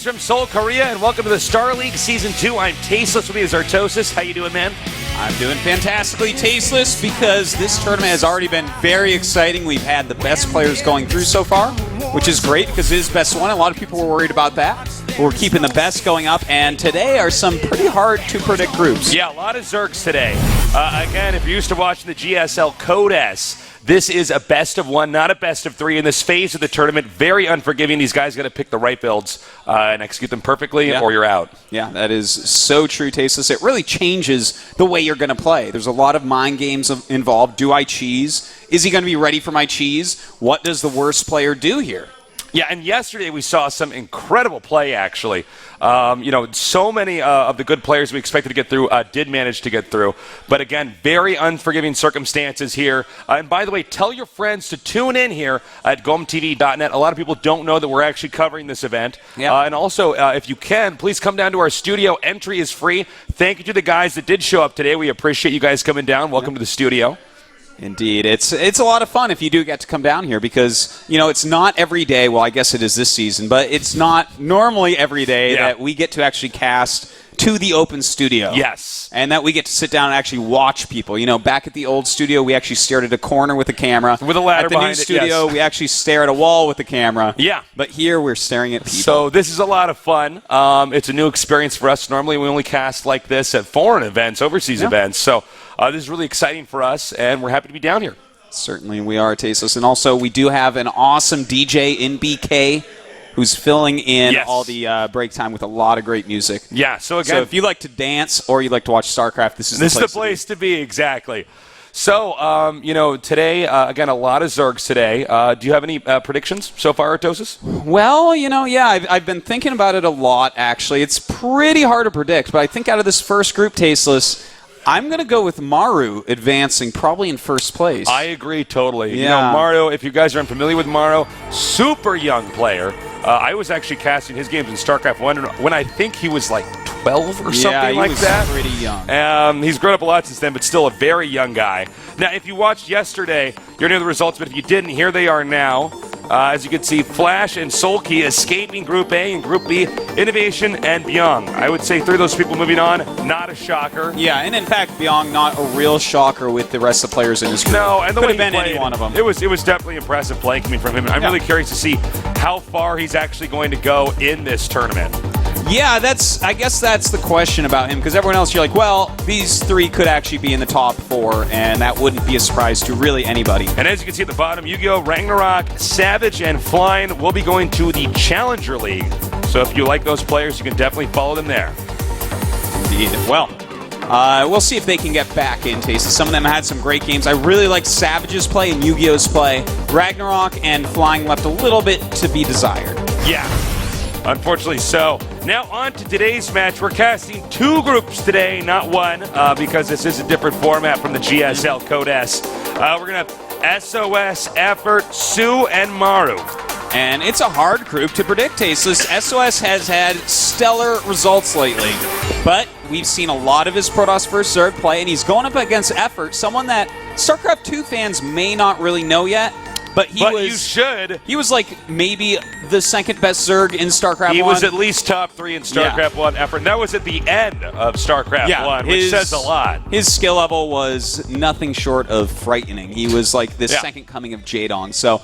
Greetings from Seoul, Korea, and welcome to the StarLeague Season 2. I'm Tasteless, with me is Artosis. How you doing, man? I'm doing fantastically tasteless because this tournament has already been very exciting. We've had the best players going through so far, which is great because it is best one. A lot of people were worried about that. But we're keeping the best going up, and today are some pretty hard to predict groups. Yeah, a lot of Zergs today. Again, if you're used to watching the GSL Codes, this is a best of one, not a best of three in this phase of the tournament. Very unforgiving. These guys got to pick the right builds and execute them perfectly, or you're out. Yeah, that is so true, Tasteless. It really changes the way you're going to play. There's a lot of mind games involved. Do I cheese? Is he going to be ready for my cheese? What does the worst player do here? Yeah, and yesterday we saw some incredible play, actually. So many of the good players we expected to get through did manage to get through. But again, very unforgiving circumstances here. And by the way, tell your friends to tune in here at GOMTV.net. A lot of people don't know that we're actually covering this event. Yeah. And also, if you can, please come down to our studio. Entry is free. Thank you to the guys that did show up today. We appreciate you guys coming down. Welcome to the studio. Indeed. It's a lot of fun if you do get to come down here because, it's not every day. Well, I guess it is this season, but it's not normally every day that we get to actually cast to the open studio. Yes. And that we get to sit down and actually watch people. Back at the old studio, we actually stared at a corner with a camera. With a ladder behind it, At the new studio, we actually stare at a wall with a camera. Yeah. But here, we're staring at people. So this is a lot of fun. It's a new experience for us. Normally, we only cast like this at foreign events, overseas events. So this is really exciting for us, and we're happy to be down here. Certainly, we are, Tasteless. And also, we do have an awesome DJ in BK who's filling in all the break time with a lot of great music. Yeah, so again, if you like to dance or you like to watch Starcraft, this is the place to be. Exactly. So, today, again, a lot of Zergs today. Do you have any predictions so far, Artosis? Well, I've been thinking about it a lot, actually. It's pretty hard to predict, but I think out of this first group, Tasteless, I'm going to go with Maru advancing probably in first place. I agree totally. Yeah. Maru, if you guys are unfamiliar with Maru, super young player. I was actually casting his games in Starcraft 1 when I think he was like 12 or something like that. Yeah, he was pretty young. He's grown up a lot since then, but still a very young guy. Now, if you watched yesterday, you're near the results, but if you didn't, here they are now. As you can see, Flash and Solkey escaping Group A and Group B, Innovation and Byung. I would say three of those people moving on, not a shocker. Yeah, and in fact, Byung not a real shocker with the rest of the players in his group. No, and the could way have been he played, any one of them. It was definitely impressive play coming from him. I'm really curious to see how far he's actually going to go in this tournament. Yeah, I guess that's the question about him, because everyone else, you're like, well, these three could actually be in the top four, and that wouldn't be a surprise to really anybody. And as you can see at the bottom, Yu-Gi-Oh!, Ragnarok, Savage, and Flying will be going to the Challenger League. So if you like those players, you can definitely follow them there. Indeed. Well, we'll see if they can get back in, Tasty. Some of them had some great games. I really like Savage's play and Yu-Gi-Oh!'s play. Ragnarok and Flying left a little bit to be desired. Yeah. Unfortunately so. Now on to today's match. We're casting two groups today, not one, because this is a different format from the GSL Codes. We're going to have SOS, Effort, Sue, and Maru. And it's a hard group to predict, Tasteless. SOS has had stellar results lately, but we've seen a lot of his Protoss vs. Zerg play, and he's going up against Effort, someone that StarCraft 2 fans may not really know yet. But you should. He was like maybe the second best Zerg in StarCraft 1. He was at least top 3 in StarCraft 1 effort. And that was at the end of StarCraft 1, which says a lot. His skill level was nothing short of frightening. He was like the second coming of Jaedong. So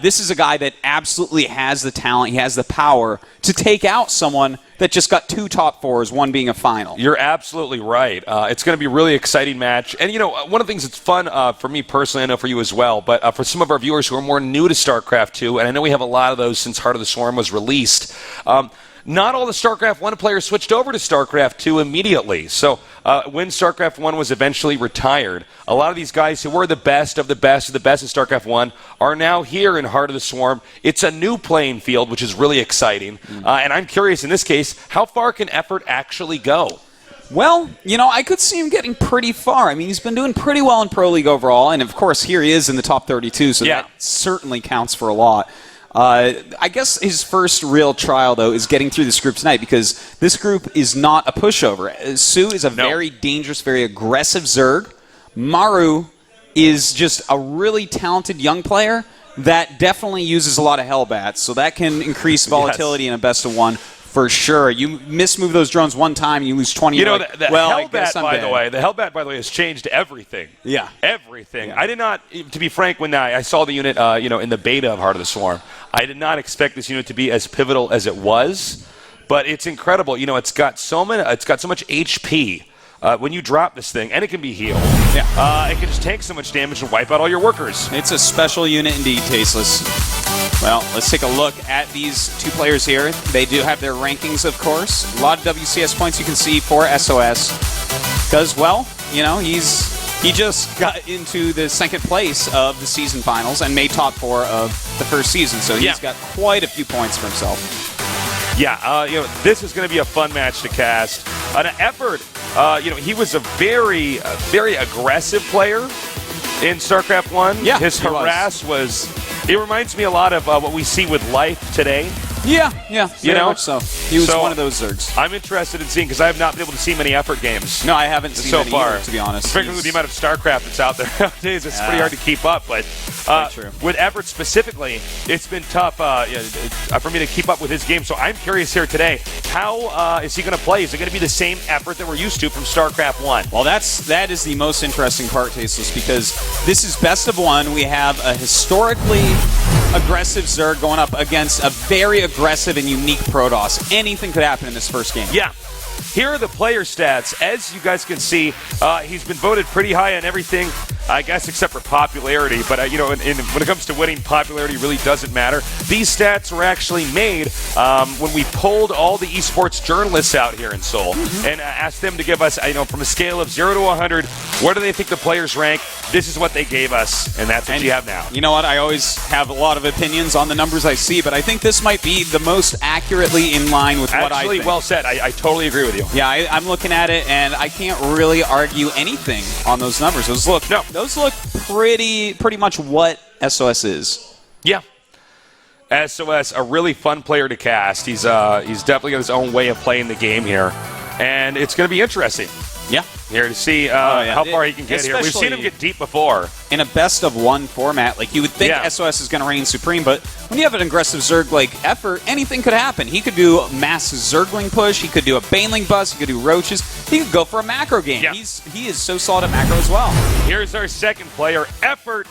this is a guy that absolutely has the talent. He has the power to take out someone that just got 2 top 4s, one being a final. You're absolutely right. It's going to be a really exciting match. And, one of the things that's fun for me personally, I know for you as well, but for some of our viewers who are more new to StarCraft 2, and I know we have a lot of those since Heart of the Swarm was released, not all the StarCraft 1 players switched over to StarCraft 2 immediately. So when StarCraft 1 was eventually retired, a lot of these guys who were the best of the best of the best in StarCraft 1 are now here in Heart of the Swarm. It's a new playing field, which is really exciting. And I'm curious, in this case, how far can Effort actually go? Well, I could see him getting pretty far. I mean, he's been doing pretty well in Pro League overall, and of course, here he is in the top 32, so that certainly counts for a lot. I guess his first real trial, though, is getting through this group tonight, because this group is not a pushover. Sue is a very dangerous, very aggressive Zerg. Maru is just a really talented young player that definitely uses a lot of Hellbats, so that can increase volatility in a best of one For sure. You mismove those drones one time, you lose 20. You know, like, the Hellbat, by the way, has changed everything. Yeah. Everything. Yeah. I did not, to be frank, when I saw the unit, in the beta of Heart of the Swarm, I did not expect this unit to be as pivotal as it was, but it's incredible. You know, it's got so much HP. When you drop this thing, and it can be healed, it can just take so much damage and wipe out all your workers. It's a special unit indeed, Tasteless. Well, let's take a look at these two players here. They do have their rankings, of course. A lot of WCS points you can see for SOS. Because, well, you know, he just got into the second place of the season finals and made top 4 of the first season. So he's got quite a few points for himself. Yeah, this is going to be a fun match to cast. An effort, he was a very aggressive player in StarCraft 1. Yeah, his harass was. It reminds me a lot of what we see with Life today. Yeah, very much so. He was one of those Zergs. I'm interested in seeing, because I have not been able to see many effort games. No, I haven't seen so any far, either, to be honest. Particularly with the amount of StarCraft that's out there nowadays, it's pretty hard to keep up. But with effort specifically, it's been tough for me to keep up with his game. So I'm curious here today, how is he going to play? Is it going to be the same effort that we're used to from StarCraft 1? Well, that is the most interesting part, Tasteless, because this is best of 1. We have a historically aggressive Zerg going up against a very aggressive and unique Protoss. Anything could happen in this first game. Yeah. Here are the player stats. As you guys can see, he's been voted pretty high on everything, I guess, except for popularity. But, when it comes to winning, popularity really doesn't matter. These stats were actually made when we polled all the esports journalists out here in Seoul and asked them to give us, from a scale of 0 to 100, where do they think the players rank? This is what they gave us, and that's what you have now. You know what? I always have a lot of opinions on the numbers I see, but I think this might be the most accurately in line with what I think. Actually, well said. I totally agree with you. Yeah, I'm looking at it, and I can't really argue anything on those numbers. Those look pretty much what SOS is. Yeah. SOS, a really fun player to cast. He's definitely got his own way of playing the game here, and it's going to be interesting. Yeah. Here to see how far he can get here. We've seen him get deep before. In a best-of-1 format, like you would think SOS is going to reign supreme, but when you have an aggressive Zerg like Effort, anything could happen. He could do a mass Zergling push, he could do a Baneling bust, he could do Roaches, he could go for a macro game. Yeah. He is so solid at macro as well. Here's our second player, Effort.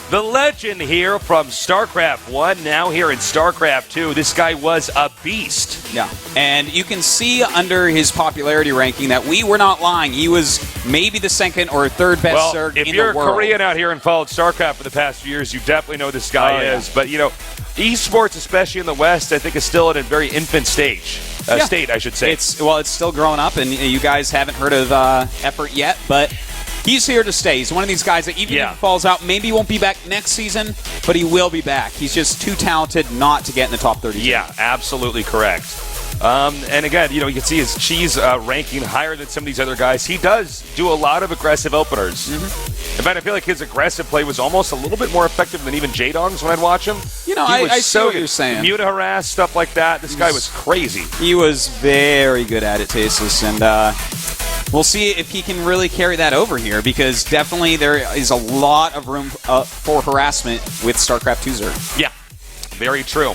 The legend here from StarCraft 1, now here in StarCraft 2. This guy was a beast. Yeah, and you can see under his popularity ranking that we were not lying. He was maybe the second or third best Zerg in the world. If you're a Korean out here and followed StarCraft for the past few years, you definitely know this guy is. But, esports, especially in the West, I think is still at a very infant stage. State, I should say. It's still growing up, and you guys haven't heard of Effort yet, but he's here to stay. He's one of these guys that even if he falls out, maybe he won't be back next season, but he will be back. He's just too talented not to get in the top 32. Yeah, absolutely correct. And again, you can see his cheese ranking higher than some of these other guys. He does do a lot of aggressive openers. In fact, I feel like his aggressive play was almost a little bit more effective than even J-Dong's when I'd watch him. I see what you're saying. Mute harass, stuff like that. This guy was crazy. He was very good at it, Tasteless, and we'll see if he can really carry that over here, because definitely there is a lot of room for harassment with StarCraft 2 Zerg. Yeah, very true.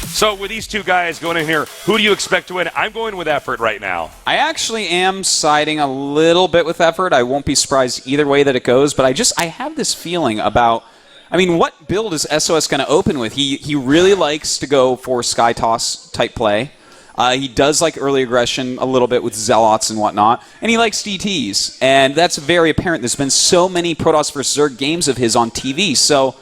So with these two guys going in here, who do you expect to win? I'm going with Effort right now. I actually am siding a little bit with Effort. I won't be surprised either way that it goes, but I have this feeling about, what build is SOS going to open with? He really likes to go for Sky Toss type play. He does like early aggression a little bit with Zealots and whatnot, and he likes DTs, and that's very apparent. There's been so many Protoss vs. Zerg games of his on TV, so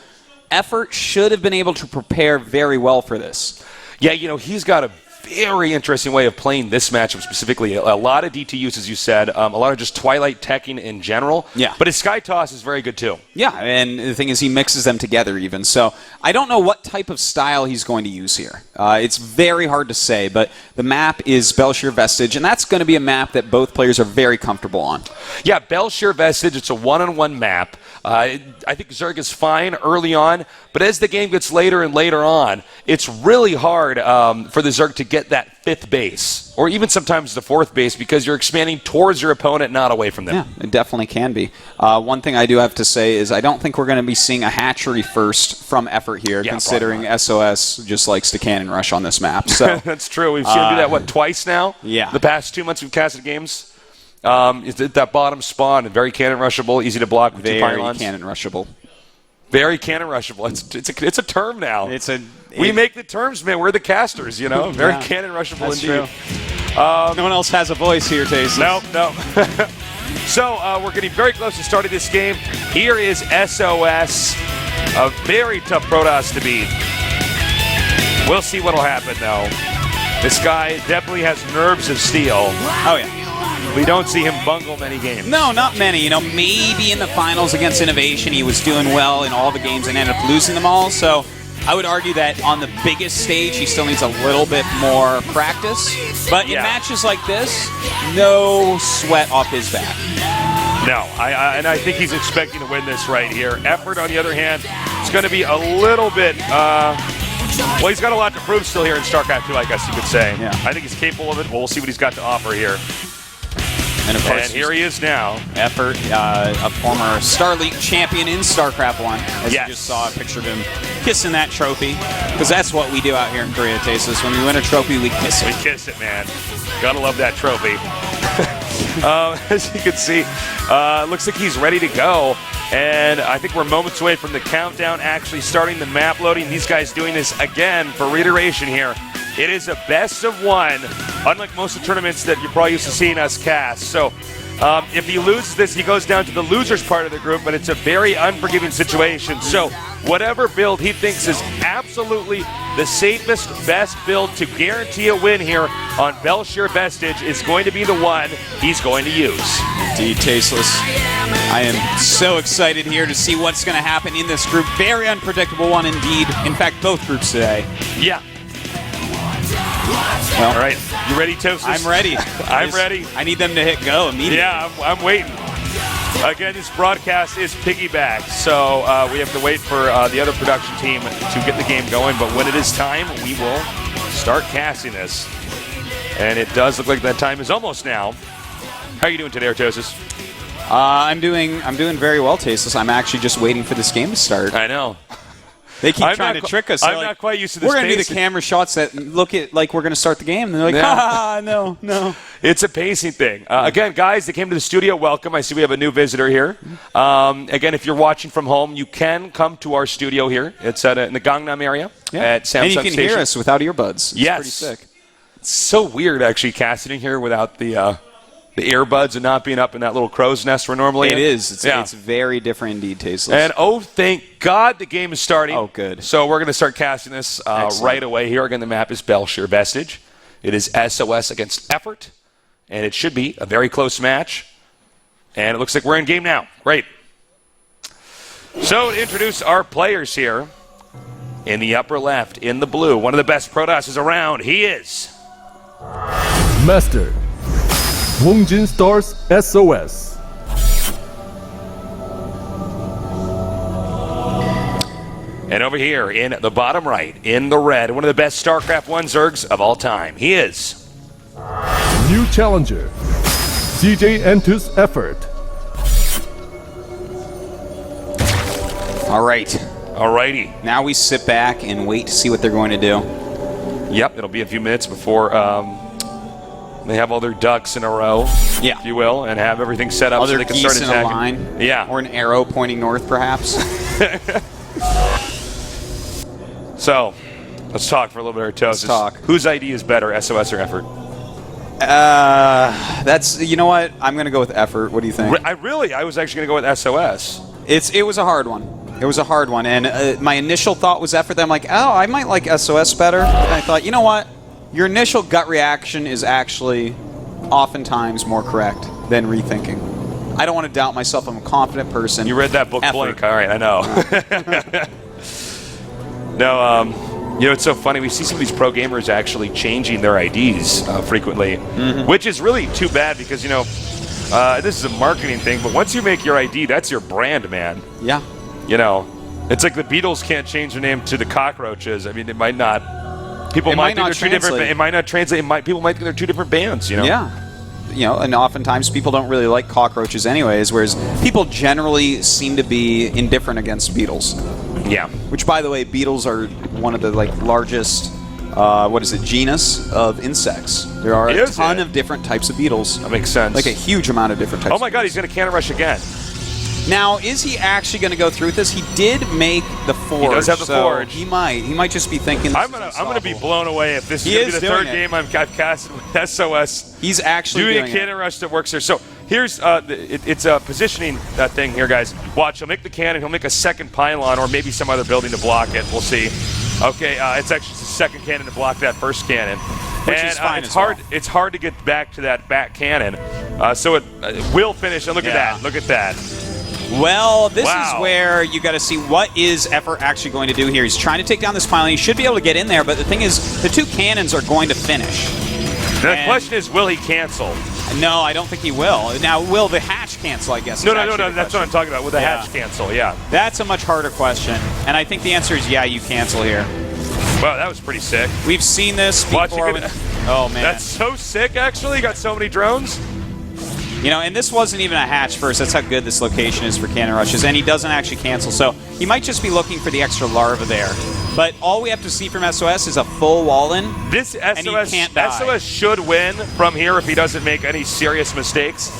Effort should have been able to prepare very well for this. Yeah, he's got a very interesting way of playing this matchup specifically. A lot of DTUs, as you said, a lot of just Twilight teching in general. Yeah. But his Sky Toss is very good too. Yeah, and the thing is he mixes them together even. So I don't know what type of style he's going to use here. It's very hard to say, but the map is Belshir Vestige, and that's going to be a map that both players are very comfortable on. Yeah, Belshir Vestige, it's a one-on-one map. I think Zerg is fine early on, but as the game gets later and later on, it's really hard for the Zerg to get that 5th base, or even sometimes the 4th base, because you're expanding towards your opponent, not away from them. Yeah, it definitely can be. One thing I do have to say is I don't think we're going to be seeing a hatchery first from Effort here, considering SOS just likes to cannon rush on this map. So that's true. We've seen him do that, twice now? Yeah. The past 2 months we've casted games. Is it that bottom spawn, and very cannon rushable, easy to block with 2 pylons? Very cannon rushable. Very cannon rushable. It's a term now. We make the terms, man. We're the casters, you know. Very cannon rushable indeed. No one else has a voice here, Tasteless. No. So we're getting very close to starting this game. Here is SOS, a very tough Protoss to beat. We'll see what'll happen, though. This guy definitely has nerves of steel. Oh, yeah. We don't see him bungle many games. No, not many. You know, maybe in the finals against Innovation, he was doing well in all the games and ended up losing them all. So I would argue that on the biggest stage, he still needs a little bit more practice. But in matches like this, no sweat off his back. No, and I think he's expecting to win this right here. Effort, on the other hand, is going to be a little bit... well, he's got a lot to prove still here in StarCraft 2, I guess you could say. Yeah. I think he's capable of it. We'll see what he's got to offer here. And of course, here he is now. Effort, a former StarLeague champion in StarCraft 1. As you just saw a picture of him kissing that trophy. Because that's what we do out here in Korea, Tasteless. When we win a trophy, we kiss it. We kiss it, man. Gotta love that trophy. As you can see, looks like he's ready to go. And I think we're moments away from the countdown actually starting, the map loading. These guys doing this again for reiteration here. It is a best of 1, unlike most of the tournaments that you're probably used to seeing us cast. So if he loses this, he goes down to the losers part of the group, but it's a very unforgiving situation. So whatever build he thinks is absolutely the safest, best build to guarantee a win here on Belshir Vestige is going to be the one he's going to use. Indeed, Tasteless. I am so excited here to see what's going to happen in this group. Very unpredictable one indeed. In fact, both groups today. Yeah. Well, all right, you ready, Toast? I'm ready. I'm ready. I need them to hit go immediately. Yeah, I'm waiting. Again, this broadcast is piggyback, so we have to wait for the other production team to get the game going. But when it is time, we will start casting this. And it does look like that time is almost now. How are you doing today, Artosis? I'm doing very well, Tasteless. I'm actually just waiting for this game to start. I know. They keep trying to trick us. I'm not quite used to this. We're going to do the camera shots that look at like we're going to start the game. And they're like, no. It's a pacing thing. Again, guys that came to the studio, welcome. I see we have a new visitor here. Again, if you're watching from home, you can come to our studio here. It's in the Gangnam area at Samsung Station. And you can hear us without earbuds. It's pretty sick. It's so weird actually casting here without the earbuds and not being up in that little crow's nest we're normally in. It is. It's very different indeed, Tasteless. And thank God the game is starting. Oh, good. So we're going to start casting this right away here. Again, the map is Belshir Vestige. It is SOS against Effort. And it should be a very close match. And it looks like we're in game now. Great. So to introduce our players here, in the upper left, in the blue, one of the best Protosses around, he is... Master Wongjin Stars SOS. And over here in the bottom right, in the red, one of the best StarCraft 1 Zergs of all time. He is... New challenger, CJ Entus Effort. All right. Alrighty. Now we sit back and wait to see what they're going to do. Yep, it'll be a few minutes before they have all their ducks in a row, if you will, and have everything set up so they can start attacking. In a line. Yeah. Or an arrow pointing north, perhaps. So, let's talk for a little bit, Artosis. Let's talk. Whose ID is better, SOS or Effort? You know what? I'm going to go with Effort. What do you think? I was actually going to go with SOS. It was a hard one. It was a hard one. And my initial thought was Effort. Then I'm like, I might like SOS better. And I thought, you know what? Your initial gut reaction is actually oftentimes more correct than rethinking. I don't want to doubt myself. I'm a confident person. You read that book blank. All right, I know. No, it's so funny. We see some of these pro gamers actually changing their IDs frequently, which is really too bad because, this is a marketing thing. But once you make your ID, that's your brand, man. Yeah. It's like the Beatles can't change their name to the Cockroaches. I mean, it might not... People might think not they're two different. translate. It might not translate. People might think they're two different bands. You know. Yeah. And oftentimes people don't really like cockroaches anyways, whereas people generally seem to be indifferent against beetles. Yeah. Which, by the way, beetles are one of the largest, genus of insects. There are a ton of different types of beetles. That makes sense. Like a huge amount of different types. Oh my God, he's going to cannon rush again. Now, is he actually going to go through with this? He did make the forge. He does have the forge. He might just be thinking. I'm gonna be blown away if this is gonna be the third game I've casted with SOS. He's actually doing a cannon rush that works here. So here's it's a positioning thing here, guys. Watch, he'll make the cannon. He'll make a second pylon or maybe some other building to block it. We'll see. Okay, it's actually the second cannon to block that first cannon. Which is fine it's as hard. well. It's hard to get back to that back cannon. So it will finish. And look at that. Look at that. Well, this is where you got to see what is Effort actually going to do here. He's trying to take down this pylon. He should be able to get in there, but the thing is, the two cannons are going to finish. Now, the question is, will he cancel? No, I don't think he will. Now, will the hatch cancel, I guess? No. That's what I'm talking about. Will the hatch cancel? Yeah. That's a much harder question. And I think the answer is yeah, you cancel here. Wow, that was pretty sick. We've seen this before. Oh, man. That's so sick, actually. You got so many drones. And this wasn't even a hatch first. That's how good this location is for cannon rushes. And he doesn't actually cancel. So he might just be looking for the extra larva there. But all we have to see from SOS is a full wall-in. This and he can't die. SOS should win from here if he doesn't make any serious mistakes.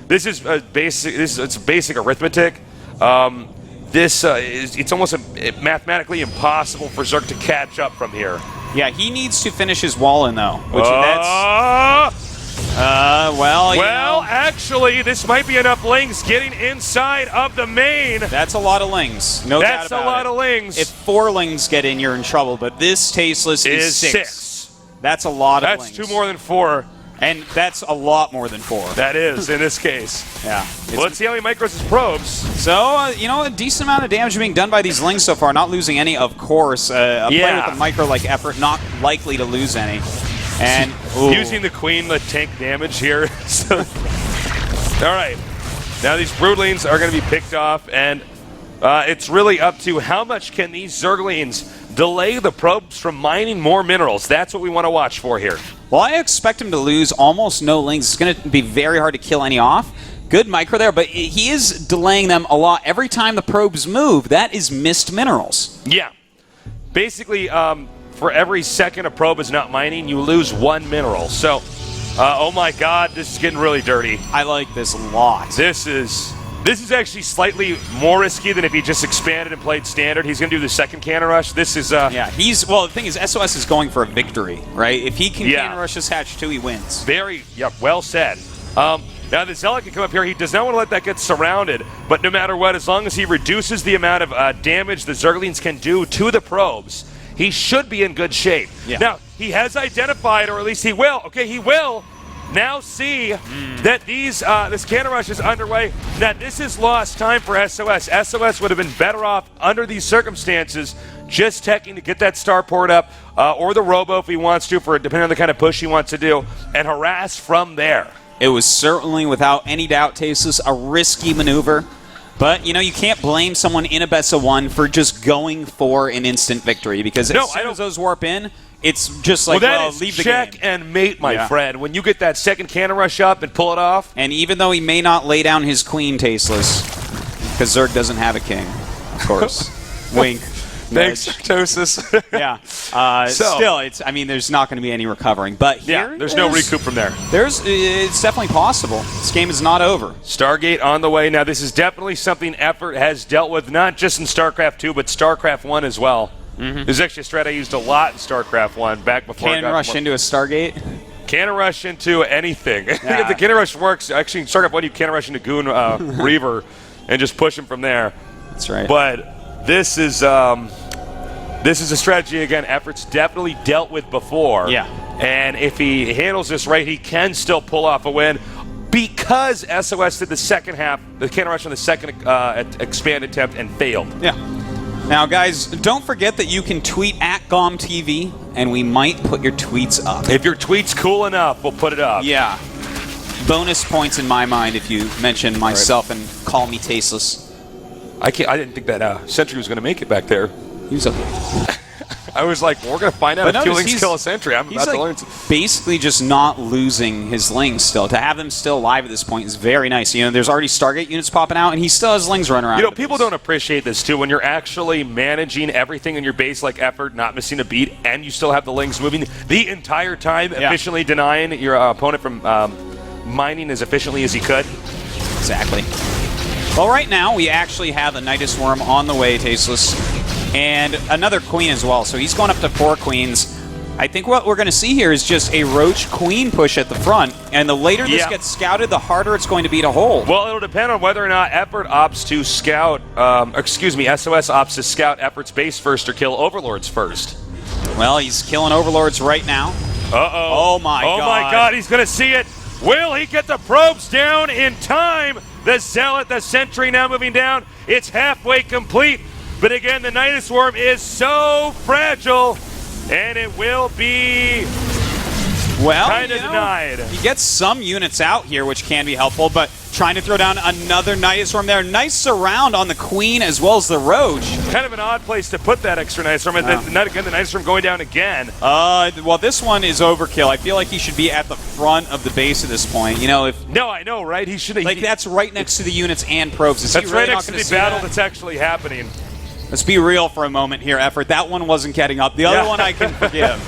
This is it's basic arithmetic. It's almost mathematically impossible for Zerg to catch up from here. Yeah, he needs to finish his wall-in, though. Which that's... Well, actually, this might be enough lings getting inside of the main. That's a lot of lings. No doubt about it. That's a lot of lings. If 4 lings get in, you're in trouble. But this Tasteless is 6. That's a lot of lings. That's 2 more than 4. And that's a lot more than 4. That is, in this case. Yeah. Well, let's see how he micros his probes. So, a decent amount of damage being done by these lings so far. Not losing any, of course. A player with a micro-like effort, not likely to lose any. And using the queen to tank damage here. So, all right. Now these broodlings are going to be picked off, and it's really up to how much can these Zerglings delay the probes from mining more minerals. That's what we want to watch for here. Well, I expect him to lose almost no lings. It's going to be very hard to kill any off. Good micro there, but he is delaying them a lot. Every time the probes move, that is missed minerals. Yeah. Basically, for every second a probe is not mining, you lose 1 mineral. So, oh my God, this is getting really dirty. I like this a lot. This is actually slightly more risky than if he just expanded and played standard. He's going to do the second cannon rush. This is the thing is, SOS is going for a victory, right? If he can cannon rush this hatch too, he wins. Well said. Now the Zealot can come up here. He does not want to let that get surrounded, but no matter what, as long as he reduces the amount of damage the Zerglings can do to the probes, he should be in good shape. Yeah. Now, he has identified, or at least he will. Okay, he will now see that this cannon rush is underway. Now, this is lost time for SOS. SOS would have been better off under these circumstances just teching to get that starport up, or the robo if he wants to, depending on the kind of push he wants to do, and harass from there. It was certainly, without any doubt, Tasteless, a risky maneuver. But, you can't blame someone in a best of 1 for just going for an instant victory, because as soon as those warp in, it's just like, leave the game. Check and mate, my friend. When you get that second cannon rush up and pull it off. And even though he may not lay down his queen, Tasteless, because Zerg doesn't have a king, of course. Wink. Thanks, Tosis. Yeah. Still, there's not going to be any recovering. But here, there's no recoup from there. It's definitely possible. This game is not over. Stargate on the way. Now, this is definitely something Effort has dealt with, not just in StarCraft 2, but StarCraft 1 as well. This is actually a strat I used a lot in StarCraft 1 back before Cannon rush into a Stargate? Cannon rush into anything. If the cannon rush works, actually in StarCraft 1, you cannon rush into Goon Reaver and just push him from there. That's right. But this is a strategy, again, Effort's definitely dealt with before. Yeah. And if he handles this right, he can still pull off a win because SOS did the second half, the cannon rush on the second expand attempt and failed. Yeah. Now, guys, don't forget that you can tweet at GOMTV, and we might put your tweets up. If your tweet's cool enough, we'll put it up. Yeah. Bonus points in my mind if you mention myself and call me Tasteless. I didn't think that Sentry was going to make it back there. He was okay. I was like, we're going to find out if 2 Lings kill a sentry. I'm about to learn. Basically just not losing his Lings still. To have them still alive at this point is very nice. You know, there's already Stargate units popping out, and he still has Lings running around. You know, people don't appreciate this, too. When you're actually managing everything in your base, like effort, not missing a beat, and you still have the Lings moving the entire time, efficiently denying your opponent from mining as efficiently as he could. Exactly. Well, right now, we actually have a Nidus Worm on the way, Tasteless, and another Queen as well. So he's going up to 4 Queens. I think what we're going to see here is just a Roach Queen push at the front, and the later this gets scouted, the harder it's going to be to hold. Well, it'll depend on whether or not Effort opts to scout, SOS opts to scout Effort's base first or kill Overlords first. Well, he's killing Overlords right now. Uh-oh. Oh, my God. Oh, my God, he's going to see it. Will he get the probes down in time? The Zealot, the Sentry now moving down. It's halfway complete. But again, the Nidus Worm is so fragile, and it will be kind of denied. He gets some units out here, which can be helpful, but trying to throw down another Nidus Worm there. Nice surround on the Queen as well as the Roach. Kind of an odd place to put that extra Nidus Worm. Not again, the Nidus Worm going down again. Well, this one is overkill. I feel like he should be at the front of the base at this point. You know, if no, I know, right? He should. Like that's right next to the units and probes. Is that's he really right next not to the battle that's actually happening. Let's be real for a moment here, Effort. That one wasn't getting up. The other one I can forgive.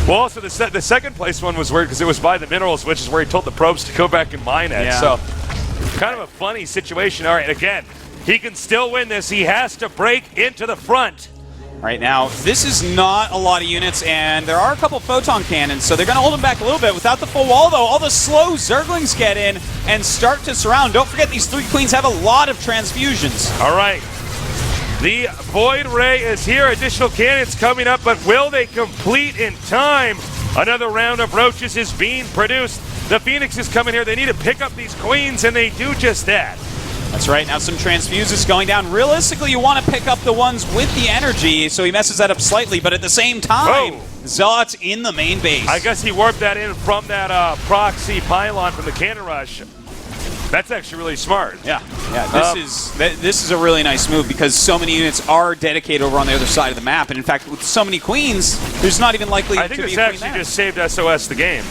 Well, also the second place one was weird because it was by the minerals, which is where he told the probes to go back and mine it. Yeah. So kind of a funny situation. All right, again, he can still win this. He has to break into the front. Right now, this is not a lot of units, and there are a couple photon cannons, so they're going to hold him back a little bit. Without the full wall, though, all the slow Zerglings get in and start to surround. Don't forget, these 3 Queens have a lot of transfusions. All right. The Void Ray is here. Additional cannons coming up, but will they complete in time? Another round of Roaches is being produced. The Phoenix is coming here. They need to pick up these Queens, and they do just that. That's right. Now some transfuses going down. Realistically, you want to pick up the ones with the energy, so he messes that up slightly, but at the same time, Zealot's in the main base. I guess he warped that in from that proxy pylon from the cannon rush. That's actually really smart. Yeah. This is a really nice move because so many units are dedicated over on the other side of the map, and in fact, with so many Queens, there's not even likely to be a Queen there. I think this actually just saved SOS the game.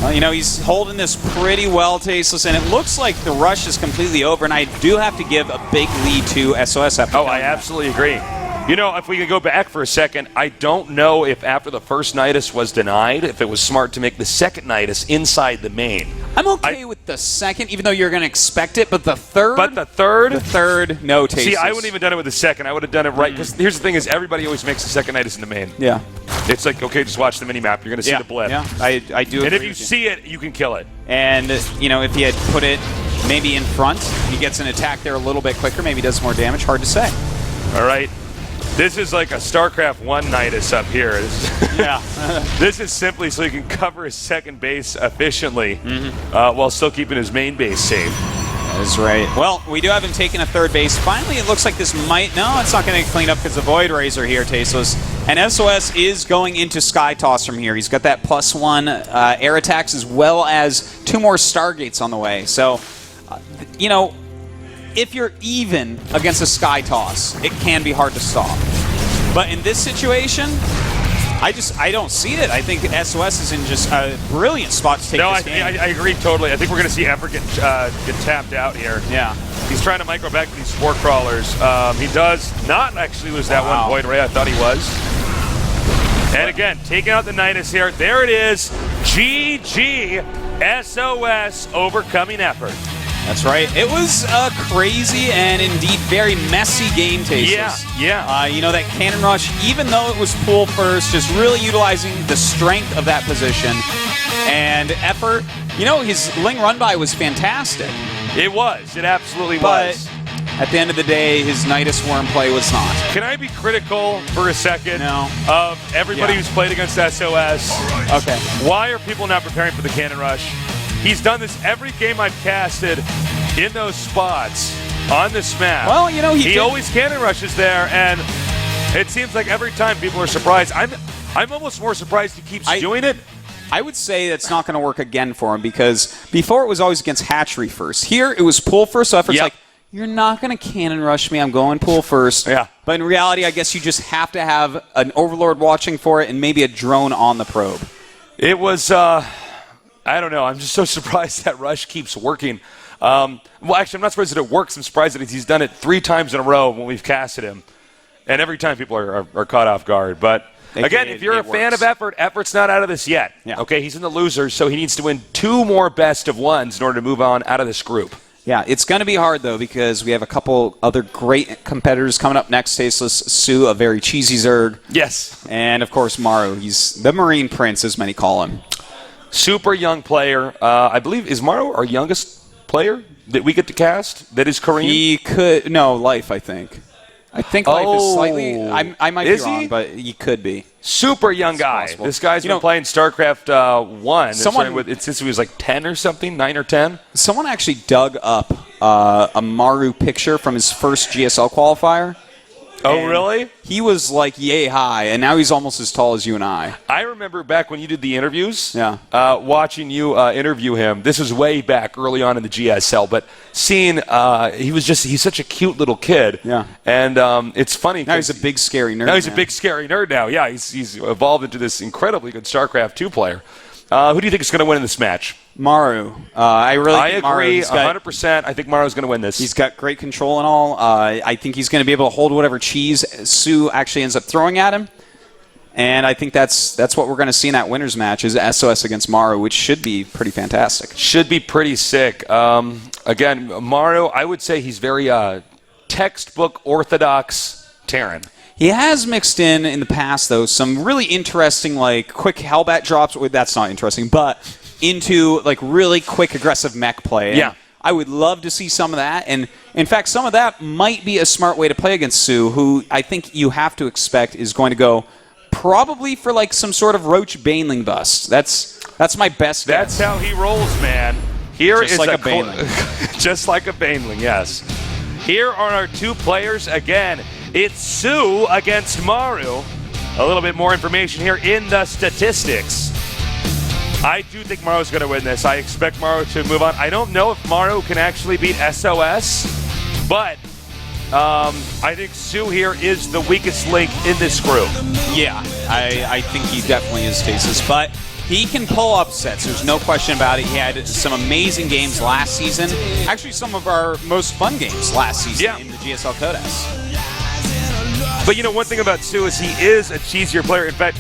Well, you know, he's holding this pretty well, Tasteless, and it looks like the rush is completely over, and I do have to give a big lead to SOS after I absolutely agree. You know, if we could go back for a second, I don't know if after the first Nidus was denied, if it was smart to make the second Nidus inside the main. I'm okay with the second, even though you're going to expect it, but the third? The third, no, Tasteless. See, I wouldn't even done it with the second. I would have done it right, because here's the thing is everybody always makes the second Nidus in the main. Yeah. It's like, okay, just watch the mini-map. You're going to see the blip. Yeah, I do agree. And if you see it, you can kill it. And, you know, if he had put it maybe in front, he gets an attack there a little bit quicker, maybe does more damage. Hard to say. All right. This is like a StarCraft 1 Nidus up here. Yeah. This is simply so he can cover his second base efficiently while still keeping his main base safe. That is right. Well, we do have him taking a third base. Finally, it looks like this might... No, it's not going to get cleaned up because the Void Rays are here, Tasteless. And SOS is going into Sky Toss from here. He's got that +1 air attacks as well as 2 more Stargates on the way. So, you know... If you're even against a Sky Toss, it can be hard to stop. But in this situation, I don't see it. I think SOS is in just a brilliant spot to take this game. I agree totally. I think we're going to see Effort get tapped out here. Yeah. He's trying to micro back to these Spore Crawlers. He does not actually lose that one Void Ray. I thought he was. And again, taking out the Nidus here. There it is. GG. SOS overcoming Effort. That's right. It was a crazy and indeed very messy game, Tasteless. Yeah. You know, that cannon rush, even though it was pool first, just really utilizing the strength of that position. And Effort, you know, his Ling run-by was fantastic. It was. It absolutely but was. At the end of the day, his Nidus Worm play was not. Can I be critical for a second of everybody who's played against SOS? Okay. Why are people not preparing for the cannon rush? He's done this every game I've casted in those spots on this map. Well, you know, he always cannon rushes there, and it seems like every time people are surprised. I'm almost more surprised he keeps doing it. I would say that's not going to work again for him because before it was always against Hatchery first. Here it was pull first, so Effort's like, you're not going to cannon rush me. I'm going pool first. Yeah. But in reality, I guess you just have to have an overlord watching for it and maybe a drone on the probe. It was, I don't know. I'm just so surprised that rush keeps working. Well, actually, I'm not surprised that it works. I'm surprised that he's done it 3 times in a row when we've casted him. And every time people are caught off guard. But, again, if you're a fan of effort, effort's not out of this yet. Yeah. Okay, he's in the losers, so he needs to win 2 more best of ones in order to move on out of this group. Yeah, it's going to be hard, though, because we have a couple other great competitors coming up next. Tasteless, Sue, a very cheesy Zerg. Yes. And, of course, Maru. He's the Marine Prince, as many call him. Super young player. I believe, is Maru our youngest player that we get to cast that is Korean? He could... No, Life, I think. I think Life is slightly... I might be wrong, he? but he could be. Super young guy. Possible. This guy's been playing StarCraft 1 since he was like 10 or something, 9 or 10. Someone actually dug up a Maru picture from his first GSL qualifier. Oh, really? He was like yay high, and now he's almost as tall as you and I. I remember back when you did the interviews, Yeah. Watching you interview him. This was way back early on in the GSL, but seeing he's such a cute little kid. Yeah. And it's funny. Now he's a big scary nerd. Now he's a big scary nerd now. Yeah, he's evolved into this incredibly good StarCraft 2 player. Who do you think is going to win in this match? Maru. I think agree 100%. I think Maru's going to win this. He's got great control and all. I think he's going to be able to hold whatever cheese Sue actually ends up throwing at him. And I think that's what we're going to see in that winner's match is SOS against Maru, which should be pretty fantastic. Should be pretty sick. Again, Maru, I would say he's very textbook orthodox Terran. He has mixed in the past, though, some really interesting, like, quick Hellbat drops. Well, that's not interesting, but into, like, really quick, aggressive mech play. And yeah. I would love to see some of that. And, in fact, some of that might be a smart way to play against Sue, who I think you have to expect is going to go probably for, like, some sort of Roach Baneling bust. That's my best guess. That's how he rolls, man. Here Just is like a Baneling. Just like a Baneling, yes. Here are our 2 players again. It's Sue against Maru. A little bit more information here in the statistics. I do think Maru's going to win this. I expect Maru to move on. I don't know if Maru can actually beat SOS, but I think Sue here is the weakest link in this group. Yeah, I think he definitely is Stasis, but he can pull upsets. There's no question about it. He had some amazing games last season. Actually, some of our most fun games last season in the GSL Codex. But, you know, one thing about Sue is he is a cheesier player. In fact,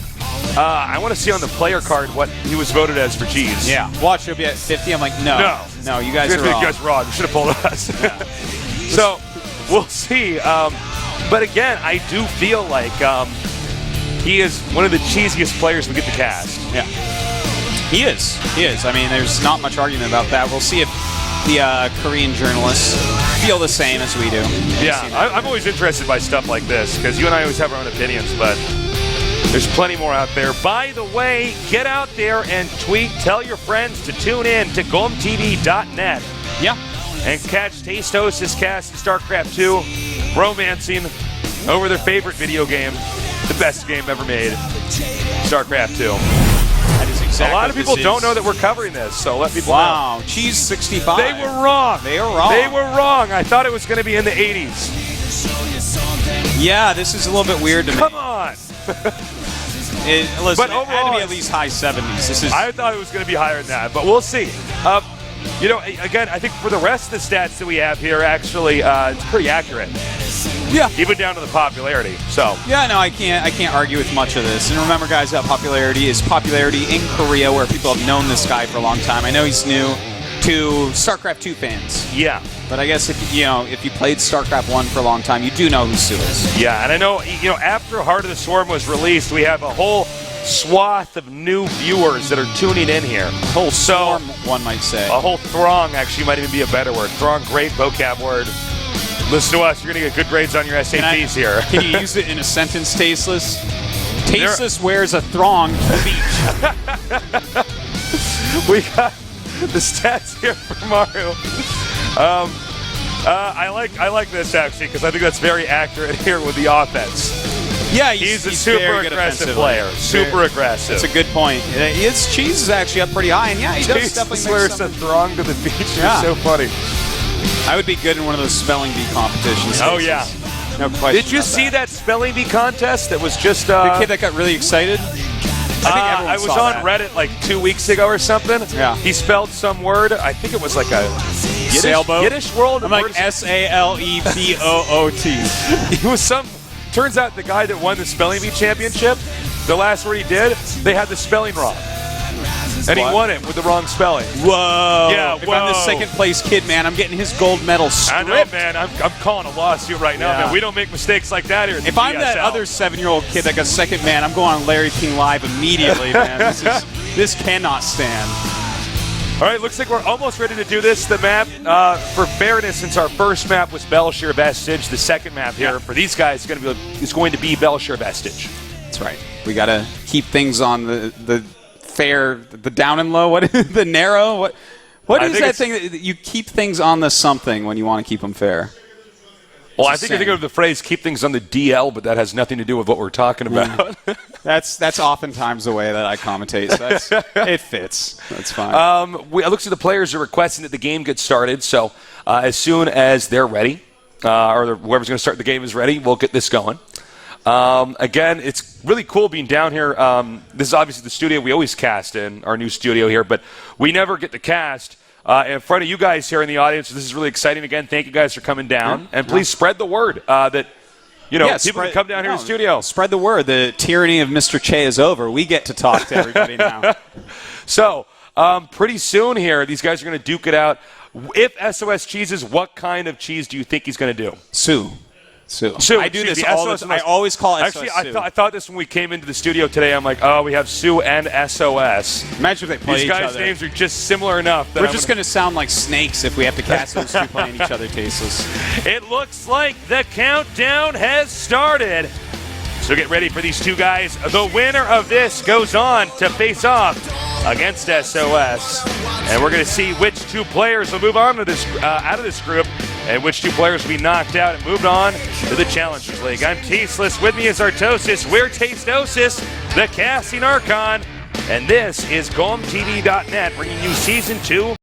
I want to see on the player card what he was voted as for cheese. Yeah. Watch, he'll be at 50. I'm like, no, you guys are wrong. You guys are wrong. You should have pulled us. Yeah. So, we'll see. But, again, I do feel like he is one of the cheesiest players we get to cast. Yeah. He is. I mean, there's not much argument about that. We'll see if the Korean journalists feel the same as we do. Yeah, I'm always interested by stuff like this because you and I always have our own opinions, but there's plenty more out there. By the way, get out there and tweet. Tell your friends to tune in to GOMTV.net. Yeah. And catch Tastos' cast in StarCraft 2, romancing over their favorite video game, the best game ever made, StarCraft 2. That is exactly. A lot of people don't know that we're covering this, so let people know. Wow, Cheese 65. They were wrong. They are wrong. They were wrong. I thought it was going to be in the 80s. Yeah, this is a little bit weird to me. Come on. Listen, But it overall, had to be at least high 70s. I thought it was going to be higher than that, but we'll see. You know, again, I think for the rest of the stats that we have here, actually, it's pretty accurate. Yeah. Even down to the popularity. So. Yeah, no, I can't argue with much of this. And remember, guys, that popularity is popularity in Korea, where people have known this guy for a long time. I know he's new to StarCraft 2 fans. Yeah. But I guess if you played StarCraft 1 for a long time, you do know who Sue is. Yeah, and I know, after Heart of the Swarm was released, we have a whole swath of new viewers that are tuning in here. A whole swarm, one might say. A whole throng, actually, might even be a better word. Throng, great vocab word. Listen to us. You're going to get good grades on your SATs here. Can you use it in a sentence, Tasteless? Tasteless wears a throng to the beach. We got the stats here for Maru. I like this, actually, because I think that's very accurate here with the offense. Yeah, he's a super aggressive player. Super aggressive. That's a good point. His cheese is actually up pretty high, and yeah, he does definitely wears a throng to the beach. Yeah. It's so funny. I would be good in one of those spelling bee competitions. Oh, yeah. No question. Did you see that spelling bee contest that was just... the kid that got really excited? I was on Reddit like 2 weeks ago or something. Yeah. He spelled some word. I think it was like a sailboat. Yiddish world. I'm like SALEBOOT. It was some. Turns out the guy that won the spelling bee championship, the last word he did, they had the spelling wrong. And he won it with the wrong spelling. Whoa. Yeah, If I'm the second place kid, man, I'm getting his gold medal stripped. I know, man. I'm calling a lawsuit right now, man. We don't make mistakes like that here at the If I'm GSL. that other 7-year-old kid that got second, man, I'm going on Larry King Live immediately, man. This cannot stand. All right, looks like we're almost ready to do this. The map, for fairness, since our first map was Belshire Vestige, the second map here for these guys is going to be Belshire Vestige. That's right. We got to keep things on the fair, the down and low. What the narrow? What is that thing that you keep things on the something when you want to keep them fair? Well, I think you're thinking of the phrase "keep things on the DL," but that has nothing to do with what we're talking about. That's oftentimes the way that I commentate. So it fits. That's fine. It looks like the players are requesting that the game get started. So as soon as they're ready, or whoever's going to start the game is ready, we'll get this going. Again, it's really cool being down here. This is obviously the studio we always cast in, our new studio here, but we never get to cast in front of you guys here in the audience. This is really exciting. Again, thank you guys for coming down. And please spread the word that, people can come down here to the studio. Spread the word. The tyranny of Mr. Che is over. We get to talk to everybody now. So, pretty soon here, these guys are going to duke it out. If SOS cheeses, what kind of cheese do you think he's going to do? Sue. I do this all the time. I always call SOS Actually, Sue. I thought this when we came into the studio today. I'm like, oh, we have Sue and SOS. Imagine if they play These each other. guys' names are just similar enough. That We're just going to sound like snakes if we have to cast those two playing each other tasteless. It looks like the countdown has started. So get ready for these two guys. The winner of this goes on to face off against SOS. And we're going to see which two players will move on to this out of this group and which two players will be knocked out and moved on to the Challengers League. I'm Tasteless. With me is Artosis. We're Tastosis, the casting Archon. And this is GOMTV.net bringing you Season 2